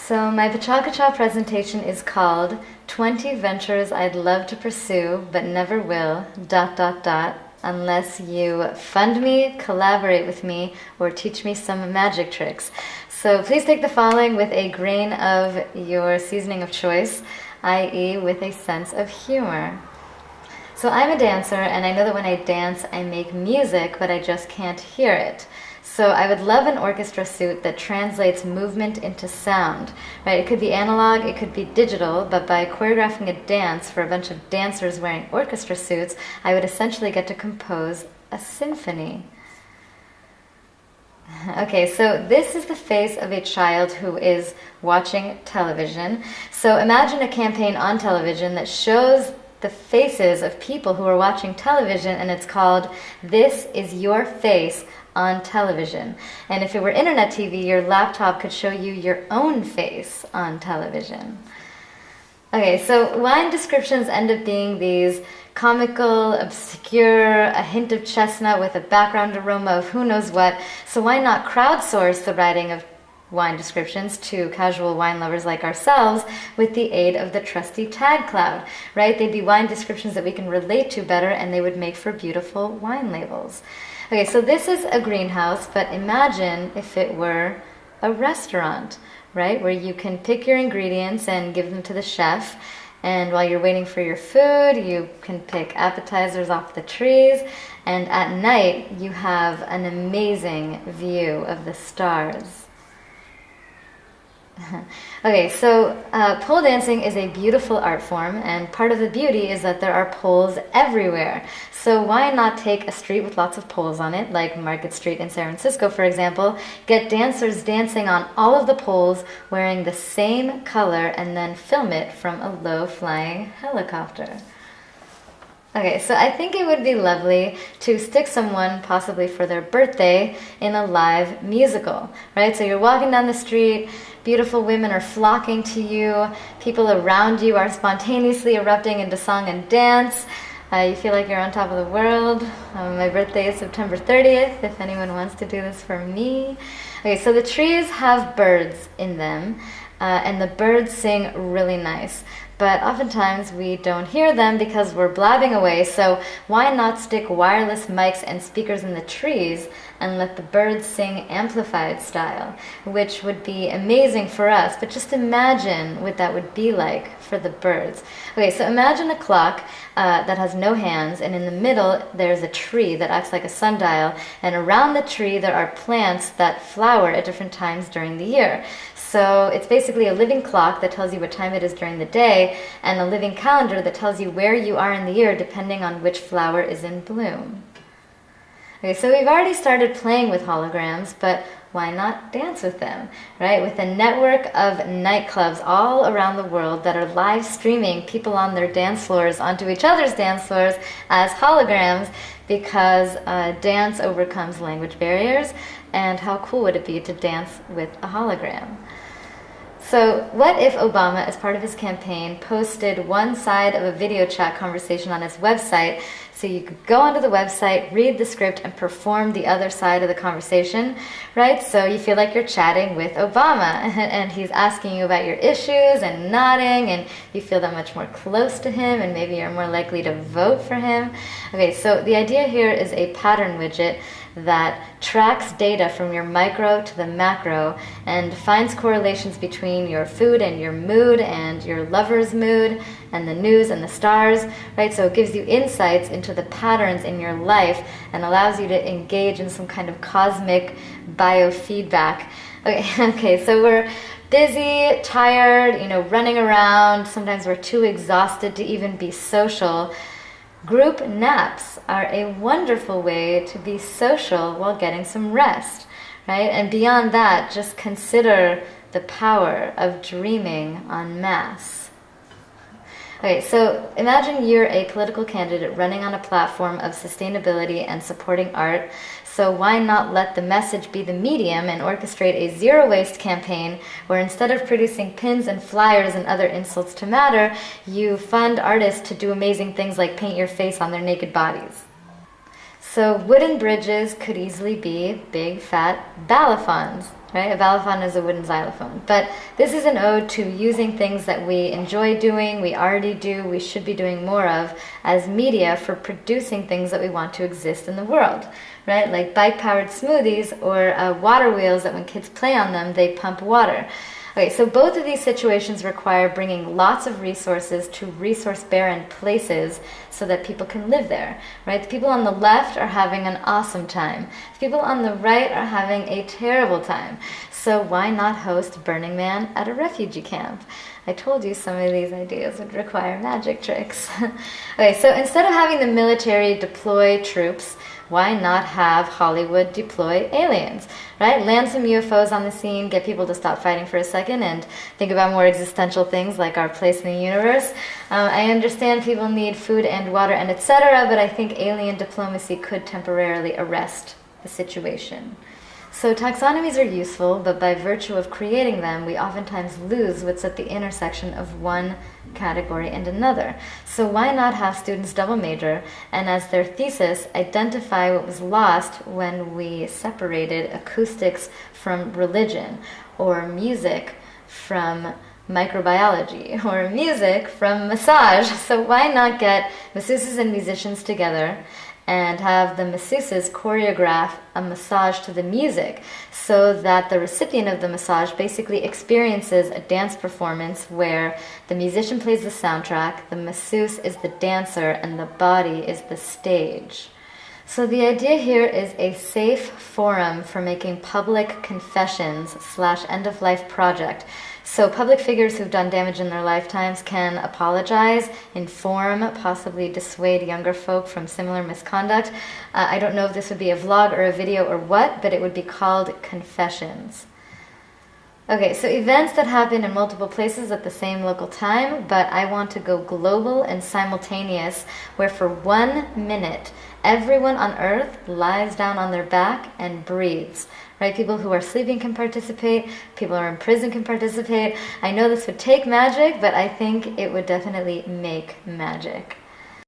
So my Pecha Kucha presentation is called 20 Ventures I'd Love to Pursue But Never Will, ... unless you fund me, collaborate with me, or teach me some magic tricks. So please take the following with a grain of your seasoning of choice, i.e. with a sense of humor. So I'm a dancer, and I know that when I dance, I make music, but I just can't hear it. So I would love an orchestra suit that translates movement into sound, right? It could be analog, it could be digital, but by choreographing a dance for a bunch of dancers wearing orchestra suits, I would essentially get to compose a symphony. Okay, so this is the face of a child who is watching television. So imagine a campaign on television that shows the faces of people who are watching television, and it's called "This is Your Face on Television." And if it were internet TV, your laptop could show you your own face on television. Okay, so wine descriptions end up being these comical, obscure, a hint of chestnut with a background aroma of who knows what. So why not crowdsource the writing of wine descriptions to casual wine lovers like ourselves with the aid of the trusty tag cloud, right? They'd be wine descriptions that we can relate to better, and they would make for beautiful wine labels. Okay, so this is a greenhouse, but imagine if it were a restaurant, right? Where you can pick your ingredients and give them to the chef, and while you're waiting for your food, you can pick appetizers off the trees, and at night you have an amazing view of the stars. Okay, so pole dancing is a beautiful art form, and part of the beauty is that there are poles everywhere. So why not take a street with lots of poles on it, like Market Street in San Francisco, for example, get dancers dancing on all of the poles wearing the same color, and then film it from a low-flying helicopter. Okay, so I think it would be lovely to stick someone, possibly for their birthday, in a live musical, right? So you're walking down the street, beautiful women are flocking to you, people around you are spontaneously erupting into song and dance. You feel like you're on top of the world. My birthday is September 30th, if anyone wants to do this for me. Okay, so the trees have birds in them, and the birds sing really nice. But oftentimes we don't hear them because we're blabbing away, so why not stick wireless mics and speakers in the trees and let the birds sing amplified style, which would be amazing for us, but just imagine what that would be like for the birds. Okay, so imagine a clock that has no hands, and in the middle there's a tree that acts like a sundial, and around the tree there are plants that flower at different times during the year. So it's basically a living clock that tells you what time it is during the day, and a living calendar that tells you where you are in the year depending on which flower is in bloom. Okay, so we've already started playing with holograms, but why not dance with them, right? With a network of nightclubs all around the world that are live streaming people on their dance floors onto each other's dance floors as holograms, because dance overcomes language barriers, and how cool would it be to dance with a hologram? So what if Obama, as part of his campaign, posted one side of a video chat conversation on his website, so you could go onto the website, read the script, and perform the other side of the conversation, right? So you feel like you're chatting with Obama, and he's asking you about your issues and nodding, and you feel that much more close to him, and maybe you're more likely to vote for him. Okay, so the idea here is a pattern widget that tracks data from your micro to the macro and finds correlations between your food and your mood and your lover's mood and the news and the stars, right? So it gives you insights into the patterns in your life and allows you to engage in some kind of cosmic biofeedback. Okay, so we're busy, tired, running around. Sometimes we're too exhausted to even be social. Group naps are a wonderful way to be social while getting some rest, right? And beyond that, just consider the power of dreaming en masse. Okay, so imagine you're a political candidate running on a platform of sustainability and supporting art. So why not let the message be the medium and orchestrate a zero-waste campaign where instead of producing pins and flyers and other insults to matter, you fund artists to do amazing things like paint your face on their naked bodies. So wooden bridges could easily be big, fat balafons, right? A balafon is a wooden xylophone. But this is an ode to using things that we enjoy doing, we already do, we should be doing more of, as media for producing things that we want to exist in the world, right? Like bike-powered smoothies or water wheels that when kids play on them, they pump water. Okay, so both of these situations require bringing lots of resources to resource-barren places so that people can live there, right? The people on the left are having an awesome time. The people on the right are having a terrible time. So why not host Burning Man at a refugee camp? I told you some of these ideas would require magic tricks. Okay, so instead of having the military deploy troops, why not have Hollywood deploy aliens, right? Land some UFOs on the scene, get people to stop fighting for a second and think about more existential things like our place in the universe. I understand people need food and water and etc., but I think alien diplomacy could temporarily arrest the situation. So taxonomies are useful, but by virtue of creating them, we oftentimes lose what's at the intersection of one category and another. So why not have students double major and as their thesis identify what was lost when we separated acoustics from religion, or music from microbiology, or music from massage. So why not get masseuses and musicians together and have the masseuses choreograph a massage to the music so that the recipient of the massage basically experiences a dance performance where the musician plays the soundtrack, the masseuse is the dancer, and the body is the stage. So the idea here is a safe forum for making public confessions / end-of-life project. So public figures who've done damage in their lifetimes can apologize, inform, possibly dissuade younger folk from similar misconduct. I don't know if this would be a vlog or a video or what, but it would be called confessions. Okay, so events that happen in multiple places at the same local time, but I want to go global and simultaneous, where for 1 minute, everyone on Earth lies down on their back and breathes. Right? People who are sleeping can participate, people who are in prison can participate. I know this would take magic, but I think it would definitely make magic.